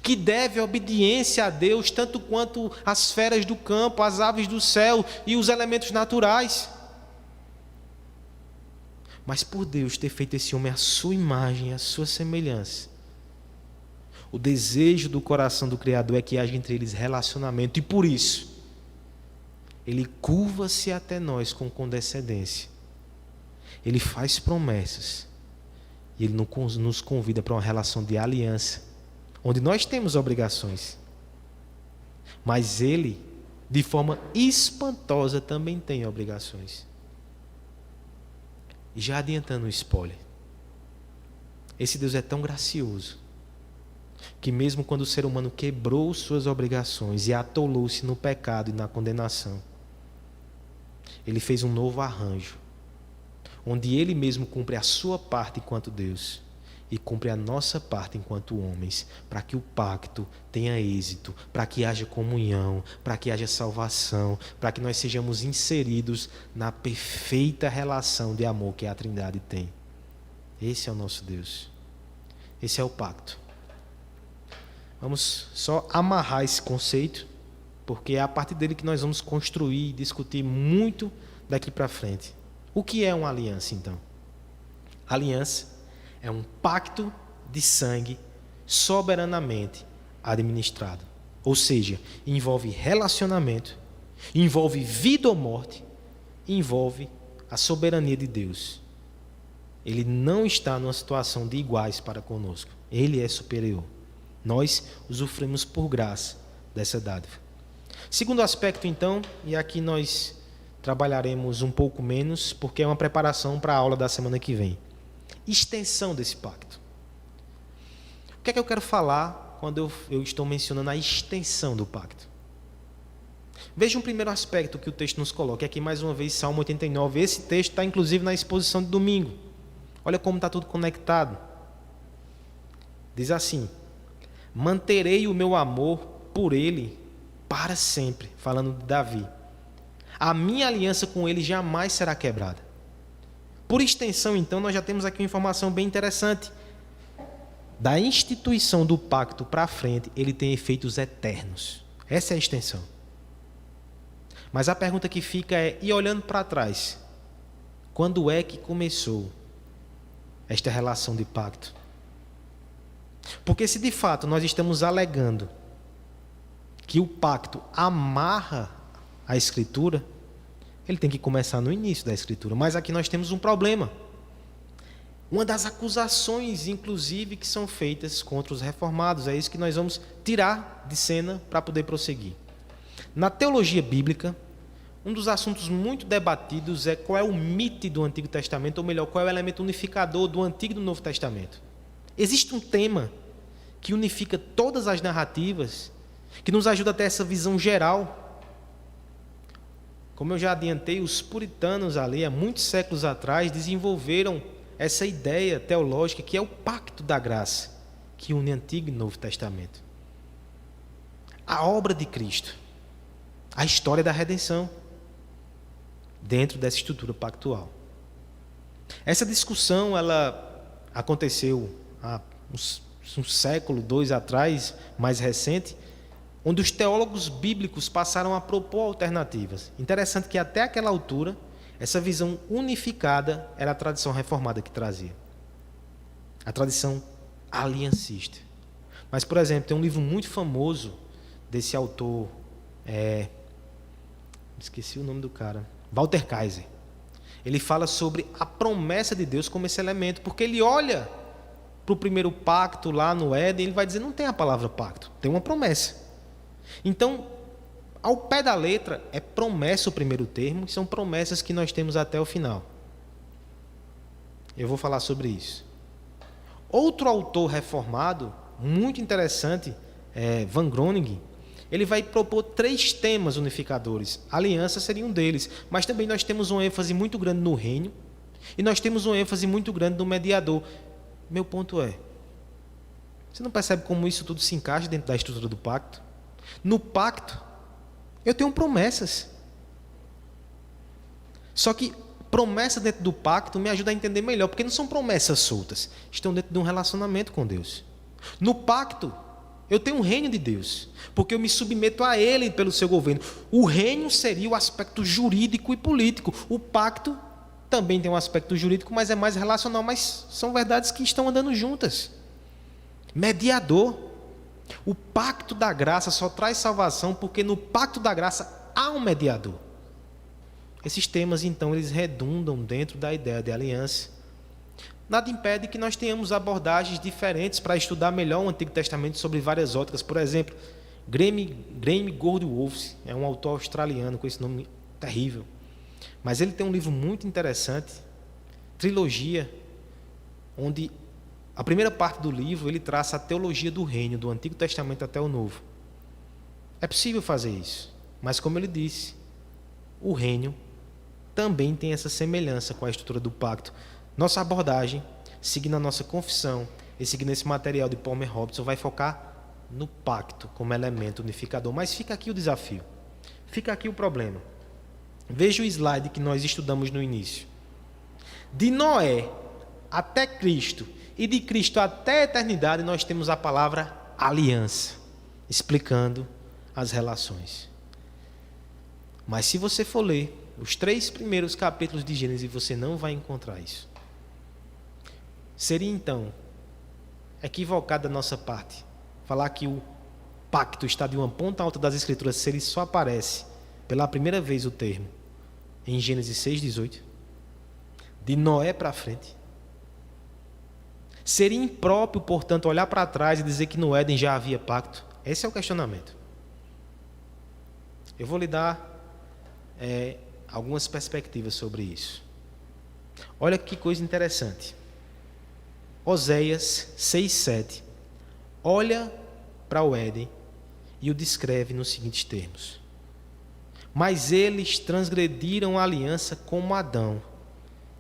que deve obediência a Deus, tanto quanto as feras do campo, as aves do céu e os elementos naturais. Mas por Deus ter feito esse homem à sua imagem, à sua semelhança, o desejo do coração do Criador é que haja entre eles relacionamento, e por isso Ele curva-se até nós com condescendência. Ele faz promessas e Ele nos convida para uma relação de aliança, onde nós temos obrigações, mas Ele, de forma espantosa, também tem obrigações. E já adiantando o spoiler, esse Deus é tão gracioso que mesmo quando o ser humano quebrou suas obrigações e atolou-se no pecado e na condenação, Ele fez um novo arranjo, onde Ele mesmo cumpre a sua parte enquanto Deus e cumpre a nossa parte enquanto homens, para que o pacto tenha êxito, para que haja comunhão, para que haja salvação, para que nós sejamos inseridos na perfeita relação de amor que a Trindade tem. Esse é o nosso Deus. Esse é o pacto. Vamos só amarrar esse conceito, porque é a partir dele que nós vamos construir e discutir muito daqui para frente. O que é uma aliança, então? Aliança é um pacto de sangue soberanamente administrado. Ou seja, envolve relacionamento, envolve vida ou morte, envolve a soberania de Deus. ele não está numa situação de iguais para conosco. Ele é superior. Nós usufruímos por graça dessa dádiva. Segundo aspecto, então, e aqui nós trabalharemos um pouco menos, porque é uma preparação para a aula da semana que vem. Extensão desse pacto. O que é que eu quero falar quando eu estou mencionando a extensão do pacto? Veja um primeiro aspecto que o texto nos coloca. Aqui mais uma vez Salmo 89. Esse texto está inclusive na exposição de domingo. Olha como está tudo conectado. Diz assim: manterei o meu amor por ele para sempre. Falando de Davi. A minha aliança com ele jamais será quebrada. Por extensão, então, nós já temos aqui uma informação bem interessante. Da instituição do pacto para frente, ele tem efeitos eternos. Essa é a extensão. Mas a pergunta que fica é, e olhando para trás, quando é que começou esta relação de pacto? Porque se de fato nós estamos alegando que o pacto amarra a Escritura, ele tem que começar no início da Escritura. Mas aqui nós temos um problema. Uma das acusações, inclusive, que são feitas contra os reformados, é isso que nós vamos tirar de cena para poder prosseguir. Na teologia bíblica, um dos assuntos muito debatidos é qual é o mito do Antigo Testamento, ou melhor, qual é o elemento unificador do Antigo e do Novo Testamento. Existe um tema que unifica todas as narrativas, que nos ajuda a ter essa visão geral. Como eu já adiantei, os puritanos ali, há muitos séculos atrás, desenvolveram essa ideia teológica que é o pacto da graça, que une Antigo e Novo Testamento. A obra de Cristo, a história da redenção, dentro dessa estrutura pactual. Essa discussão, ela aconteceu há um século, 2 atrás, mais recente, onde os teólogos bíblicos passaram a propor alternativas. Interessante que até aquela altura, essa visão unificada era a tradição reformada que trazia. A tradição aliancista. Mas, por exemplo, tem um livro muito famoso desse autor, esqueci o nome do cara, Walter Kaiser. Ele fala sobre a promessa de Deus como esse elemento, porque ele olha para o primeiro pacto lá no Éden, ele vai dizer, não tem a palavra pacto, tem uma promessa. Então, ao pé da letra, é promessa o primeiro termo, e são promessas que nós temos até o final. Eu vou falar sobre isso. Outro autor reformado, muito interessante, Van Groningen, ele vai propor 3 temas unificadores. A aliança seria um deles, mas também nós temos uma ênfase muito grande no reino, e nós temos uma ênfase muito grande no mediador. Meu ponto é, você não percebe como isso tudo se encaixa dentro da estrutura do pacto? No pacto, eu tenho promessas. Só que promessa dentro do pacto me ajuda a entender melhor, porque não são promessas soltas, estão dentro de um relacionamento com Deus. No pacto, eu tenho um reino de Deus, porque eu me submeto a Ele pelo seu governo. O reino seria o aspecto jurídico e político. O pacto também tem um aspecto jurídico, mas é mais relacional, mas são verdades que estão andando juntas. Mediador. O pacto da graça só traz salvação porque no pacto da graça há um mediador. Esses temas, então, eles redundam dentro da ideia de aliança. Nada impede que nós tenhamos abordagens diferentes para estudar melhor o Antigo Testamento sobre várias óticas. Por exemplo, Graeme Goldwolf é um autor australiano com esse nome terrível. Mas ele tem um livro muito interessante, Trilogia, onde a primeira parte do livro ele traça a teologia do reino, do Antigo Testamento até o Novo. É possível fazer isso, mas como ele disse, o reino também tem essa semelhança com a estrutura do pacto. Nossa abordagem, seguindo a nossa confissão e seguindo esse material de Palmer Robertson, vai focar no pacto como elemento unificador. Mas fica aqui o desafio, fica aqui o problema. Veja o slide que nós estudamos no início. De Noé até Cristo e de Cristo até a eternidade, nós temos a palavra aliança, explicando as relações. Mas se você for ler os 3 primeiros capítulos de Gênesis, você não vai encontrar isso. Seria então equivocado da nossa parte falar que o pacto está de uma ponta alta das Escrituras se ele só aparece pela primeira vez o termo em Gênesis 6:18, de Noé para frente. Seria impróprio, portanto, olhar para trás e dizer que no Éden já havia pacto? Esse é o questionamento. Eu vou lhe dar algumas perspectivas sobre isso. Olha que coisa interessante. Oséias 6,7 olha para o Éden e o descreve nos seguintes termos: mas eles transgrediram a aliança como Adão.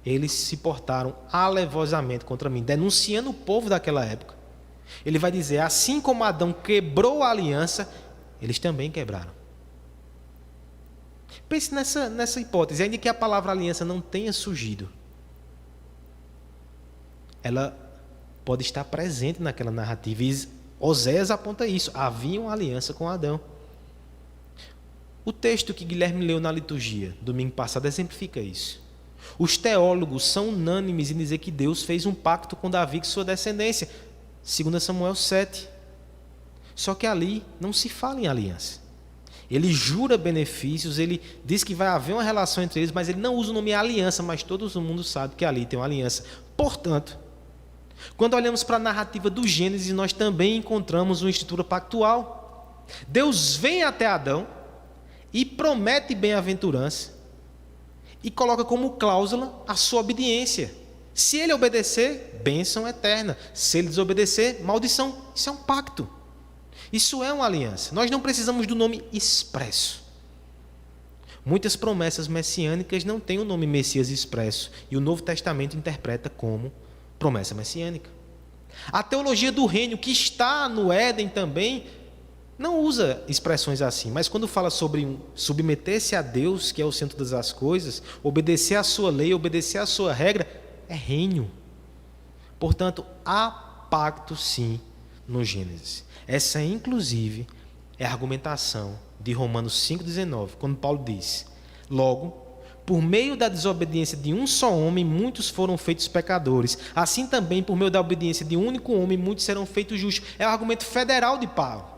Eles se portaram alevosamente contra mim, denunciando o povo daquela época. Ele vai dizer, assim como Adão quebrou a aliança, eles também quebraram. Pense nessa hipótese, ainda que a palavra aliança não tenha surgido, ela pode estar presente naquela narrativa. E Oséias aponta isso, havia uma aliança com Adão. O texto que Guilherme leu na liturgia, domingo passado, exemplifica isso. Os teólogos são unânimes em dizer que Deus fez um pacto com Davi e sua descendência, 2 Samuel 7. Só que ali não se fala em aliança. Ele jura benefícios, ele diz que vai haver uma relação entre eles, mas ele não usa o nome aliança, mas todo mundo sabe que ali tem uma aliança. Portanto, quando olhamos para a narrativa do Gênesis, nós também encontramos uma estrutura pactual. Deus vem até Adão e promete bem-aventurança e coloca como cláusula a sua obediência. Se ele obedecer, bênção eterna. Se ele desobedecer, maldição. Isso é um pacto. Isso é uma aliança. Nós não precisamos do nome expresso. Muitas promessas messiânicas não têm o nome Messias expresso, e o Novo Testamento interpreta como promessa messiânica. A teologia do reino, que está no Éden também, não usa expressões assim, mas quando fala sobre submeter-se a Deus, que é o centro das coisas, obedecer à sua lei, obedecer à sua regra, é reino. Portanto, há pacto sim no Gênesis. Essa, inclusive, é a argumentação de Romanos 5,19, quando Paulo diz: logo, por meio da desobediência de um só homem, muitos foram feitos pecadores. Assim também, por meio da obediência de um único homem, muitos serão feitos justos. É o argumento federal de Paulo.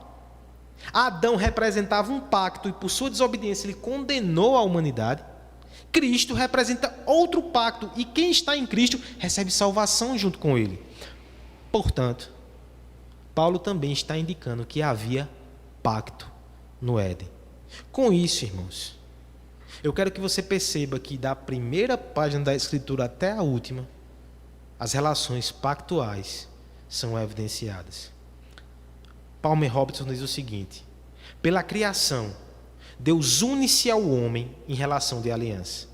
Adão representava um pacto e por sua desobediência ele condenou a humanidade. Cristo representa outro pacto e quem está em Cristo recebe salvação junto com ele. Portanto, Paulo também está indicando que havia pacto no Éden. Com isso, irmãos, eu quero que você perceba que da primeira página da Escritura até a última, as relações pactuais são evidenciadas. Palmer Robertson diz o seguinte: pela criação, Deus une-se ao homem em relação de aliança.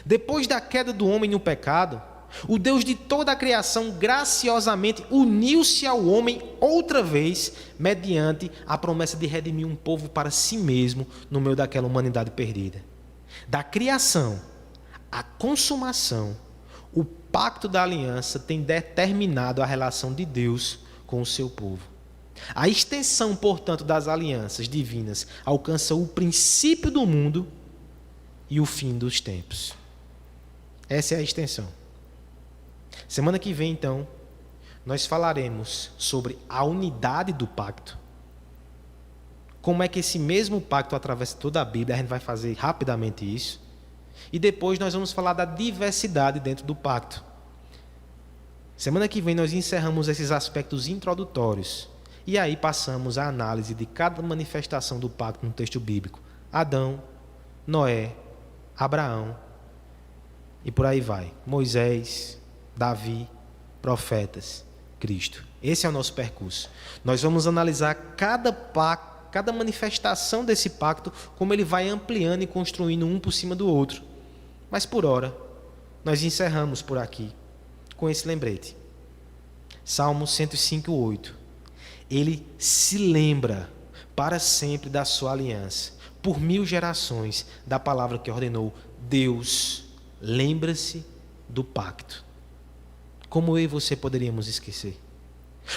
Depois da queda do homem no pecado, o Deus de toda a criação graciosamente uniu-se ao homem outra vez, mediante a promessa de redimir um povo para si mesmo no meio daquela humanidade perdida. Da criação à consumação, o pacto da aliança tem determinado a relação de Deus com o seu povo. A extensão, portanto, das alianças divinas alcança o princípio do mundo e o fim dos tempos. Essa é a extensão. Semana que vem, então, nós falaremos sobre a unidade do pacto. Como é que esse mesmo pacto atravessa toda a Bíblia, a gente vai fazer rapidamente isso. E depois nós vamos falar da diversidade dentro do pacto. Semana que vem nós encerramos esses aspectos introdutórios. E aí passamos à análise de cada manifestação do pacto no texto bíblico. Adão, Noé, Abraão e por aí vai. Moisés, Davi, profetas, Cristo. Esse é o nosso percurso. Nós vamos analisar cada pacto, cada manifestação desse pacto, como ele vai ampliando e construindo um por cima do outro. Mas por hora, nós encerramos por aqui com esse lembrete. Salmo 105:8. Ele se lembra para sempre da sua aliança, por 1000 gerações, da palavra que ordenou. Deus lembra-se do pacto. Como eu e você poderíamos esquecer?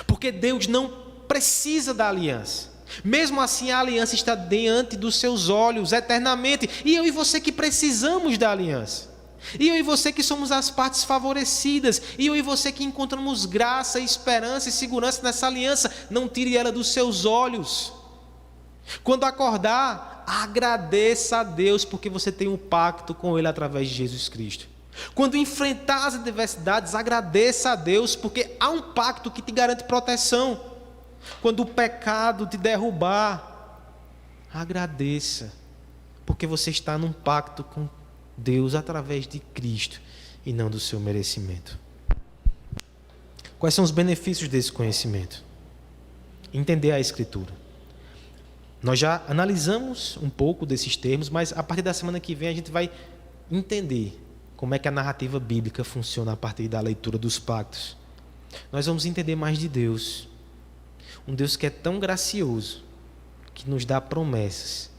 Porque Deus não precisa da aliança. Mesmo assim, a aliança está diante dos seus olhos eternamente. E eu e você que precisamos da aliança. E eu e você que somos as partes favorecidas. E eu e você que encontramos graça, esperança e segurança nessa aliança. Não tire ela dos seus olhos. Quando acordar, agradeça a Deus porque você tem um pacto com Ele através de Jesus Cristo. Quando enfrentar as adversidades, agradeça a Deus, porque há um pacto que te garante proteção. Quando o pecado te derrubar, agradeça, porque você está num pacto com Deus através de Cristo e não do seu merecimento. Quais são os benefícios desse conhecimento? Entender a Escritura. Nós já analisamos um pouco desses termos, mas a partir da semana que vem a gente vai entender como é que a narrativa bíblica funciona a partir da leitura dos pactos. Nós vamos entender mais de Deus. Um Deus que é tão gracioso, que nos dá promessas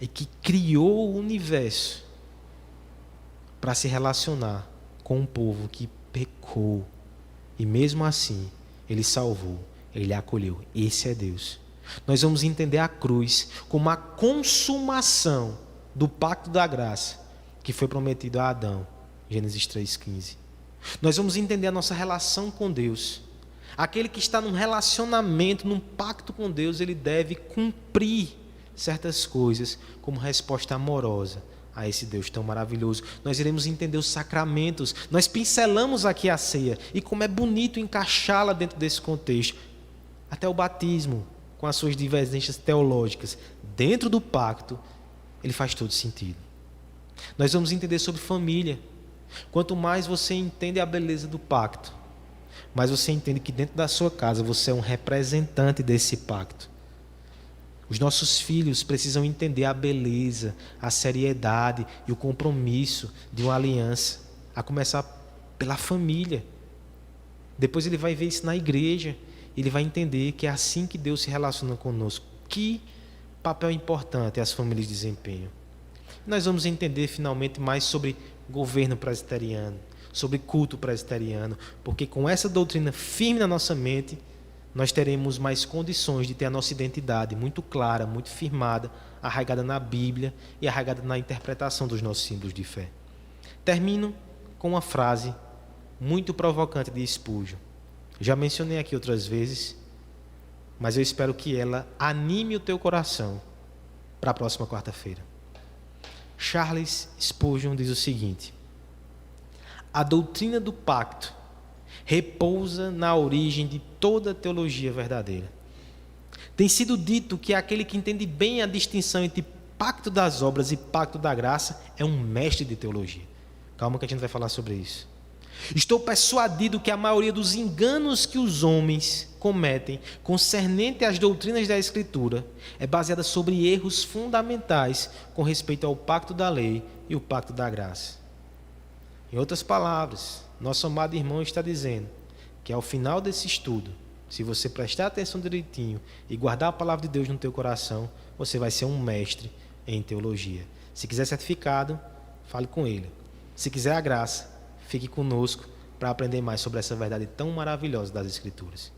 e que criou o universo para se relacionar com um povo que pecou. E mesmo assim, Ele salvou, Ele acolheu. Esse é Deus. Nós vamos entender a cruz como a consumação do pacto da graça que foi prometido a Adão, Gênesis 3,15. Nós vamos entender a nossa relação com Deus. Aquele que está num relacionamento, num pacto com Deus, ele deve cumprir certas coisas como resposta amorosa a esse Deus tão maravilhoso. Nós iremos entender os sacramentos. Nós pincelamos aqui a ceia e como é bonito encaixá-la dentro desse contexto. Até o batismo, com as suas divergências teológicas, dentro do pacto, ele faz todo sentido. Nós vamos entender sobre família. Quanto mais você entende a beleza do pacto, mais você entende que dentro da sua casa você é um representante desse pacto. Os nossos filhos precisam entender a beleza, a seriedade e o compromisso de uma aliança, a começar pela família. Depois ele vai ver isso na igreja, ele vai entender que é assim que Deus se relaciona conosco. Que papel importante as famílias desempenham. Nós vamos entender finalmente mais sobre governo presbiteriano, sobre culto presbiteriano, porque com essa doutrina firme na nossa mente, nós teremos mais condições de ter a nossa identidade muito clara, muito firmada, arraigada na Bíblia e arraigada na interpretação dos nossos símbolos de fé. Termino com uma frase muito provocante de Spurgeon. Já mencionei aqui outras vezes, mas eu espero que ela anime o teu coração para a próxima quarta-feira. Charles Spurgeon diz o seguinte: a doutrina do pacto repousa na origem de toda teologia verdadeira. Tem sido dito que aquele que entende bem a distinção entre pacto das obras e pacto da graça é um mestre de teologia. Calma que a gente vai falar sobre isso. Estou persuadido que a maioria dos enganos que os homens cometem concernente às doutrinas da Escritura é baseada sobre erros fundamentais com respeito ao pacto da lei e o pacto da graça. Em outras palavras, nosso amado irmão está dizendo que ao final desse estudo, se você prestar atenção direitinho e guardar a palavra de Deus no teu coração, você vai ser um mestre em teologia. Se quiser certificado, fale com ele. Se quiser a graça, fique conosco para aprender mais sobre essa verdade tão maravilhosa das Escrituras.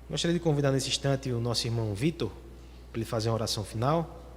Gostaria de convidar nesse instante o nosso irmão Vitor para ele fazer uma oração final.